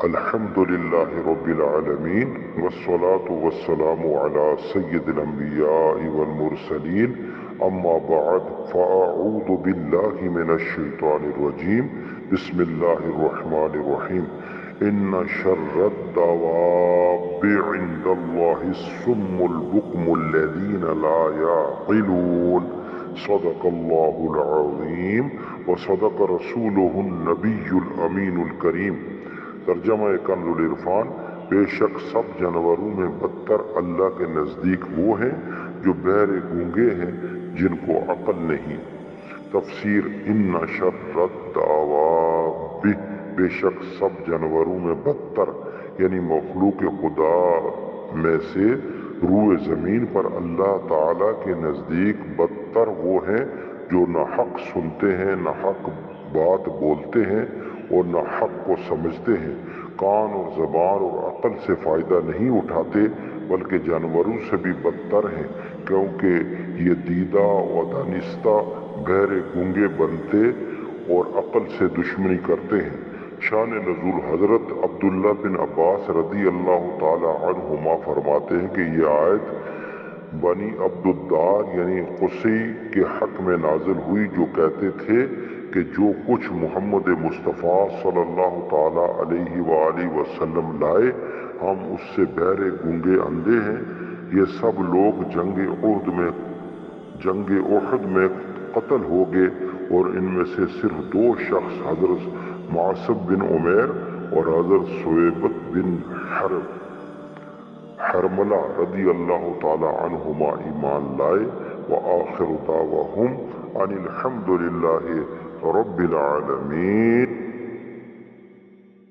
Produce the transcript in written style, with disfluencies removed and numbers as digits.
الحمد لله رب العالمين، والصلاة والسلام على سيد الأنبياء والمرسلين. أما بعد، فأعوذ بالله من الشيطان الرجيم. بسم الله الرحمن الرحيم. إن شر الدواب عند الله الصم البكم الذين لا يعقلون. صدق الله العظيم وصدق رسوله النبي الأمين الكريم. ترجمہ کنز العرفان: بے شک سب جانوروں میں بدتر اللہ کے نزدیک وہ ہیں جو بہرے گونگے ہیں جن کو عقل نہیں۔ تفسیر: ان شر الدواب، بے شک سب جانوروں میں بدتر یعنی مخلوق خدا میں سے روئے زمین پر اللہ تعالی کے نزدیک بدتر وہ ہیں جو نہ حق سنتے ہیں، نہ حق بات بولتے ہیں اور نہ حق کو سمجھتے ہیں، کان اور زبان اور عقل سے فائدہ نہیں اٹھاتے، بلکہ جانوروں سے بھی بدتر ہیں، کیونکہ یہ دیدہ و دانستہ بہرے گونگے بنتے اور عقل سے دشمنی کرتے ہیں۔ شان نزول: حضرت عبداللہ بن عباس رضی اللہ تعالی عنہما فرماتے ہیں کہ یہ آیت بنی عبدالدار یعنی قصی کے حق میں نازل ہوئی، جو کہتے تھے کہ جو کچھ محمد مصطفیٰ صلی اللہ تعالی علیہ وآلہ وسلم لائے ہم اس سے بہرے گونگے اندھے ہیں۔ یہ سب لوگ جنگ احد میں قتل ہو گئے اور ان میں سے صرف 2 شخص حضرت معصب بن عمیر اور حضرت ثویبت بن حرملہ رضی اللہ تعالی عنہما ایمان لائے۔ وآخر دعواہم ان الحمد للہ رب العالمین۔